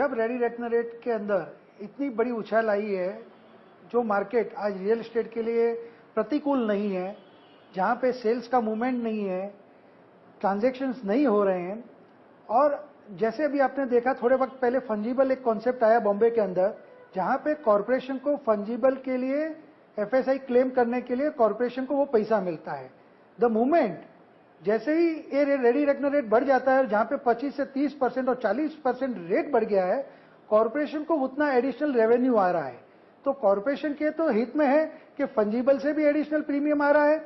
जब ready reckoner rate के अंदर इतनी बड़ी उछाल आई है, जो मार्केट आज रियल एस्टेट के लिए प्रतिकूल नहीं है, जहां पे सेल्स का मूवमेंट नहीं है, ट्रांजैक्शंस नहीं हो रहे हैं, और जैसे अभी आपने देखा थोड़े वक्त पहले फंजिबल एक कॉन्सेप्ट आया बॉम्बे के अंदर, जहां पे कॉरपोरेशन को फंजिबल के लिए एफएसआई क्लेम करने के लिए कॉरपोरेशन को वो पैसा मिलता है। द मूवमेंट जैसे ही ये रेडी रेकनर रेट बढ़ जाता है, जहां पे 25 से 30% और 40% रेट बढ़ गया है, कॉरपोरेशन को उतना एडिशनल रेवेन्यू आ रहा है। तो कॉरपोरेशन के तो हित में है कि फंजिबल से भी एडिशनल प्रीमियम आ रहा है।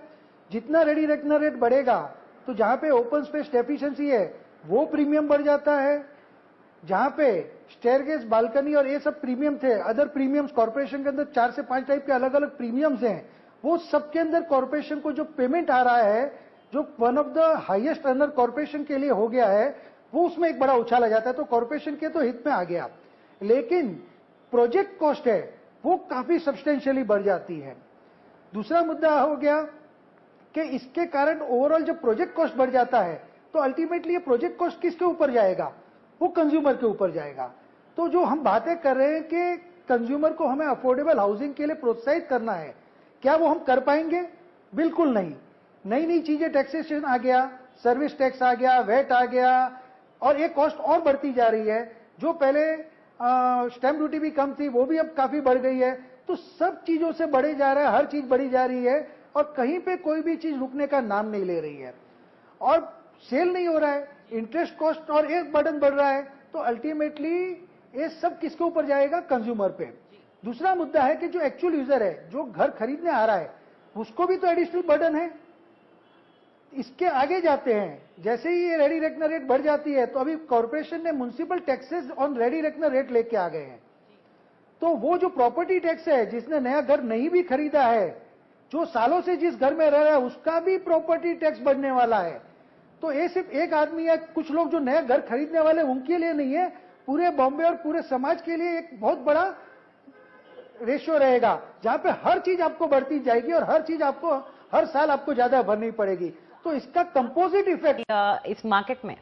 जितना रेडी रेकनर रेट बढ़ेगा तो जहां पे ओपन स्पेस डेफिशिएंसी है वो प्रीमियम बढ़ जाता है। जहां पे स्टेयरकेस, बालकनी और ये सब प्रीमियम थे, अदर प्रीमियम्स कॉरपोरेशन के अंदर 4 से 5 टाइप के अलग अलग प्रीमियम्स हैं, वो सबके अंदर कॉरपोरेशन को जो पेमेंट आ रहा है, जो one of the highest earner corporation के लिए हो गया है, वो उसमें एक बड़ा उछाल आ जाता है। तो कॉरपोरेशन के तो हित में आ गया, लेकिन प्रोजेक्ट कॉस्ट है वो काफी सब्सटेंशियली बढ़ जाती है। दूसरा मुद्दा हो गया कि इसके कारण ओवरऑल जब प्रोजेक्ट कॉस्ट बढ़ जाता है तो अल्टीमेटली ये प्रोजेक्ट कॉस्ट किसके ऊपर जाएगा? वो कंज्यूमर के ऊपर जाएगा। तो जो हम बातें कर रहे हैं कि कंज्यूमर को हमें अफोर्डेबल हाउसिंग के लिए प्रोत्साहित करना है, क्या वो हम कर पाएंगे? बिल्कुल नहीं। नई नई चीजें, टैक्सेशन आ गया, सर्विस टैक्स आ गया, वेट आ गया, और ये कॉस्ट और बढ़ती जा रही है। जो पहले स्टैंप ड्यूटी भी कम थी, वो भी अब काफी बढ़ गई है। तो सब चीजों से बढ़े जा रहा है, हर चीज बढ़ी जा रही है, और कहीं पे कोई भी चीज रुकने का नाम नहीं ले रही है, और सेल नहीं हो रहा है, इंटरेस्ट कॉस्ट और एक बर्डन बढ़ रहा है। तो अल्टीमेटली ये सब किसके ऊपर जाएगा? कंज्यूमर पे। दूसरा मुद्दा है कि जो एक्चुअल यूजर है, जो घर खरीदने आ रहा है, उसको भी तो एडिशनल बर्डन है। इसके आगे जाते हैं, जैसे ही ये रेडी रेकनर रेट बढ़ जाती है, तो अभी कॉर्पोरेशन ने municipal taxes on ready reckoner rate लेके आ गए हैं। तो वो जो प्रॉपर्टी टैक्स है, जिसने नया घर नहीं भी खरीदा है, जो सालों से जिस घर में रह रहा है, उसका भी प्रॉपर्टी टैक्स बढ़ने वाला है। तो ये सिर्फ एक आदमी या कुछ लोग जो नया घर खरीदने वाले उनके लिए नहीं है, पूरे बॉम्बे और पूरे समाज के लिए एक बहुत बड़ा रेशियो रहेगा, जहां पे हर चीज आपको बढ़ती जाएगी और हर चीज आपको हर साल आपको ज्यादा भरनी पड़ेगी। तो इसका कंपोजिट इफेक्ट इस मार्केट में,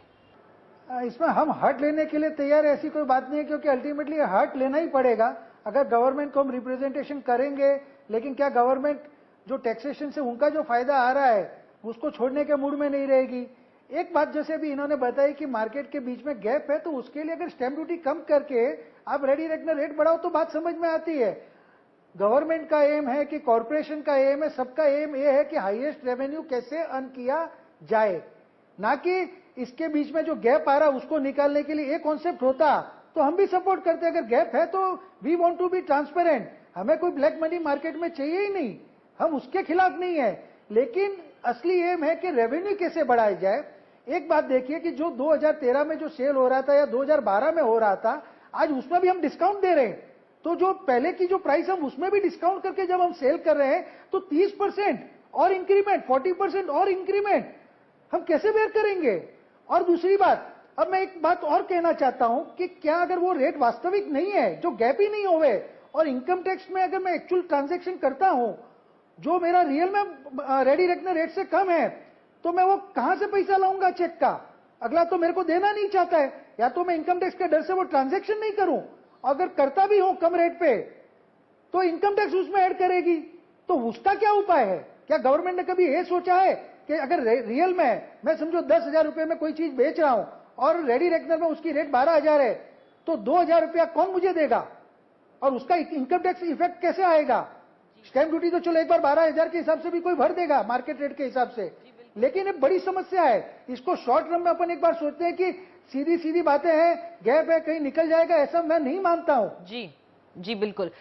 इसमें हम हर्ट लेने के लिए तैयार है, ऐसी कोई बात नहीं है, क्योंकि अल्टीमेटली हर्ट लेना ही पड़ेगा। अगर गवर्नमेंट को हम रिप्रेजेंटेशन करेंगे, लेकिन क्या गवर्नमेंट जो टैक्सेशन से उनका जो फायदा आ रहा है उसको छोड़ने के मूड में नहीं रहेगी? एक बात जैसे भी इन्होंने बताई कि मार्केट के बीच में गैप है, तो उसके लिए अगर स्टैंप ड्यूटी कम करके आप रेडी रेकनर रेट बढ़ाओ तो बात समझ में आती है। गवर्नमेंट का एम है कि कॉर्पोरेशन का एम है, सबका एम ये है कि हाईएस्ट रेवेन्यू कैसे अर्न किया जाए, ना कि इसके बीच में जो गैप आ रहा है उसको निकालने के लिए एक कॉन्सेप्ट होता तो हम भी सपोर्ट करते। अगर गैप है तो we want to be transparent, हमें कोई ब्लैक मनी मार्केट में चाहिए ही नहीं, हम उसके खिलाफ नहीं है, लेकिन असली एम है कि रेवेन्यू कैसे बढ़ाया जाए। एक बात देखिए कि जो 2013 में जो सेल हो रहा था या 2012 में हो रहा था, आज उसमें भी हम डिस्काउंट दे रहे हैं। तो जो पहले की जो प्राइस हम उसमें भी डिस्काउंट करके जब हम सेल कर रहे हैं, तो 30% और इंक्रीमेंट, 40% और इंक्रीमेंट हम कैसे बेयर करेंगे? और दूसरी बात, अब मैं एक बात और कहना चाहता हूं कि क्या अगर वो रेट वास्तविक नहीं है, जो गैप ही नहीं होवे, और इनकम टैक्स में अगर मैं एक्चुअल ट्रांजैक्शन करता हूं जो मेरा रियल में रेडी रेकनर रेट से कम है, तो मैं वो कहां से पैसा लाऊंगा चेक का? अगला तो मेरे को देना नहीं चाहता है, या तो मैं इनकम टैक्स के डर से वो ट्रांजैक्शन नहीं करूं, अगर करता भी हूं कम रेट पे तो इनकम टैक्स उसमें ऐड करेगी। तो उसका क्या उपाय है? क्या गवर्नमेंट ने कभी ये सोचा है कि अगर रियल में मैं समझो 10,000 रुपए में कोई चीज बेच रहा हूं और रेडी रेकनर में उसकी रेट 12,000 है, तो 2,000 रुपया कौन मुझे देगा, और उसका इनकम टैक्स इफेक्ट कैसे आएगा? स्टैंप ड्यूटी तो चलो एक बार 12,000 के हिसाब से भी कोई भर देगा मार्केट रेट के हिसाब से, लेकिन ये बड़ी समस्या है। इसको शॉर्ट टर्म में अपन एक बार सोचते हैं कि सीधी सीधी बातें हैं, गैप है, कहीं निकल जाएगा, ऐसा मैं नहीं मानता हूं। जी जी बिल्कुल।